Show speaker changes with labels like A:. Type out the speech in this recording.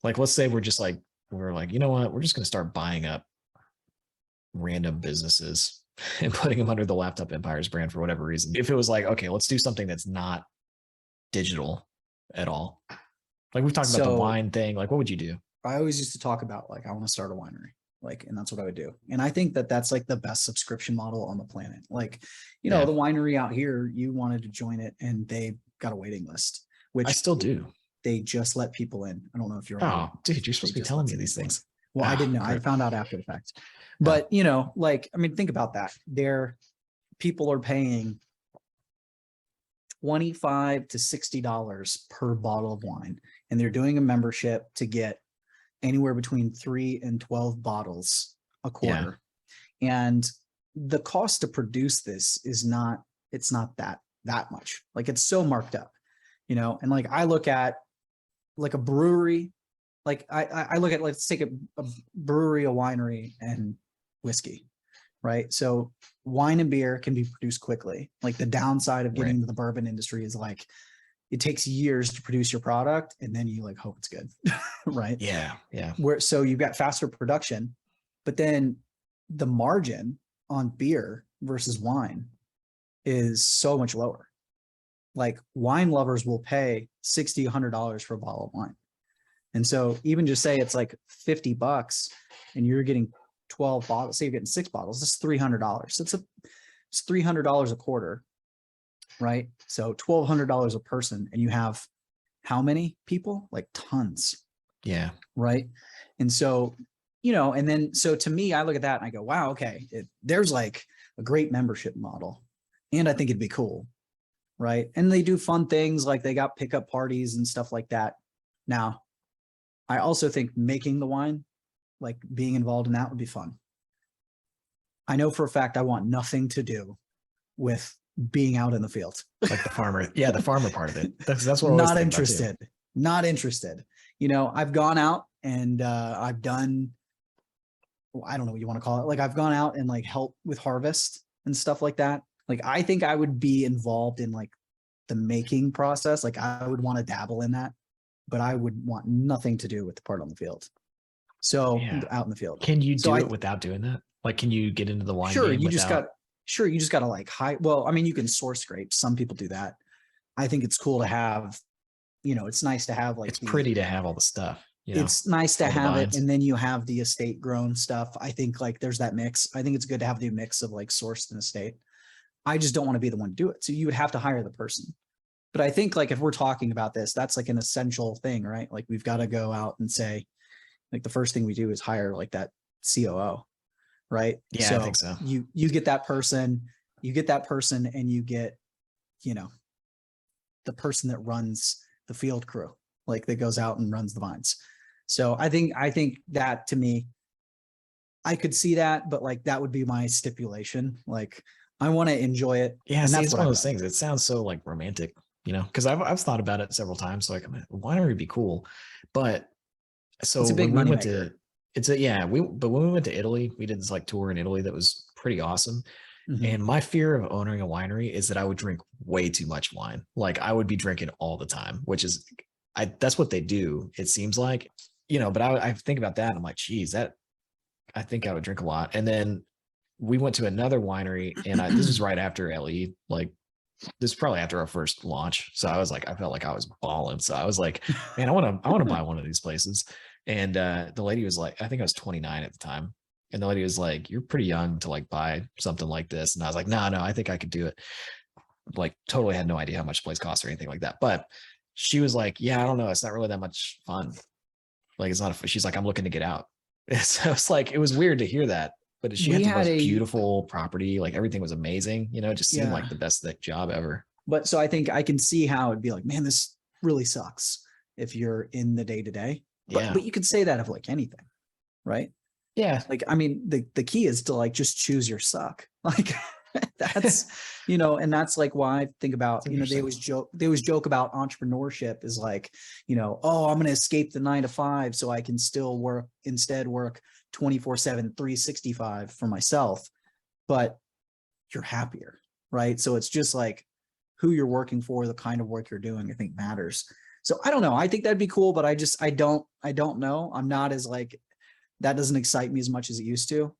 A: Like, let's say we're like, you know what? We're just going to start buying up random businesses and putting them under the Laptop Empires brand for whatever reason. If it was like, okay, let's do something that's not digital at all. Like we've talked about the wine thing. Like, what would you do?
B: I always used to talk about like, I want to start a winery. Like, and that's what I would do. And I think that that's like the best subscription model on the planet. Like, you know, the winery out here, you wanted to join it and they got a waiting list, which
A: I still do.
B: They just let people in. I don't know if you're.
A: Oh, dude, you're supposed to be telling me these things.
B: Well, I didn't know. I found out after the fact. But you know, like, I mean, think about that. People are paying $25 to $60 per bottle of wine, and they're doing a membership to get anywhere between 3 and 12 bottles a quarter. And the cost to produce this is not, it's not that much. Like, it's so marked up, you know. And like, I look at like a brewery, like I look at, let's take a brewery, a winery, and whiskey, right? So wine and beer can be produced quickly. Like, the downside of getting into the bourbon industry is like, it takes years to produce your product, and then you like hope it's good, right?
A: Yeah.
B: So you've got faster production, but then the margin on beer versus wine is so much lower. Like, wine lovers will pay $60, $100 for a bottle of wine. And so even just say it's like $50 and you're getting 12 bottles, say you're getting 6 bottles, that's $300. It's $300 a quarter, right? So $1,200 a person, and you have how many people? Like tons.
A: Yeah.
B: Right. And so, you know, and then, so to me, I look at that and I go, wow, okay, there's like a great membership model. And I think it'd be cool. Right. And they do fun things, like they got pickup parties and stuff like that. Now, I also think making the wine, like being involved in that, would be fun. I know for a fact I want nothing to do with being out in the field.
A: Like the farmer. Yeah, the farmer part of it. That's what
B: Not interested. Not interested. You know, I've gone out and I've done, I don't know what you want to call it. Like, I've gone out and like helped with harvest and stuff like that. Like, I think I would be involved in like the making process. Like, I would want to dabble in that, but I would want nothing to do with the part on the field. So out in the field.
A: Can you do it without doing that? Like, can you get into the wine game
B: you just got to like well, I mean, you can source grapes. Some people do that. I think it's cool to have, you know, it's nice to have like,
A: it's pretty to have all the stuff. You know,
B: it's nice to have it. And then you have the estate grown stuff. I think like there's that mix. I think it's good to have the mix of like sourced and estate. I just don't want to be the one to do it. So you would have to hire the person. But I think like if we're talking about this, that's like an essential thing, right? Like, we've got to go out and say, like, the first thing we do is hire like that COO, right?
A: Yeah,
B: so
A: I think so.
B: You get that person, and you get, you know, the person that runs the field crew, like that goes out and runs the vines. So I think that, to me, I could see that, but like that would be my stipulation. Like, I want to enjoy it.
A: Yeah, and that's one of those things. It sounds so like romantic, you know, because I've thought about it several times. So like, winery would be cool, but so
B: it's a big money maker.
A: But when we went to Italy, we did this like tour in Italy that was pretty awesome. And my fear of owning a winery is that I would drink way too much wine. Like, I would be drinking all the time, which is, that's what they do, it seems like, you know. But I think about that and I'm like, geez, I think I would drink a lot. And then we went to another winery, and this was right after LE, like this is probably after our first launch. So I was like, I felt like I was balling. So I was like, man, I want to buy one of these places. And the lady was like, I think I was 29 at the time. And the lady was like, you're pretty young to like buy something like this. And I was like, no, I think I could do it. Like, totally had no idea how much the place costs or anything like that. But she was like, yeah, I don't know. It's not really that much fun. Like, it's not, she's like, I'm looking to get out. So it's like, it was weird to hear that. But she had the most beautiful property. Like, everything was amazing. You know, it just seemed like the best job ever.
B: But so I think I can see how it'd be like, man, this really sucks if you're in the day to day. But you could say that of like anything, right?
A: Yeah.
B: Like, I mean, the key is to like just choose your suck. Like, that's, you know, and that's like why I think about, you know, they always joke about entrepreneurship is like, you know, oh, I'm going to escape the 9 to 5 so I can still work 24/7, 365 for myself, but you're happier, right? So it's just like who you're working for, the kind of work you're doing, I think matters. So I don't know. I think that'd be cool, but I don't know. I'm not as like, that doesn't excite me as much as it used to.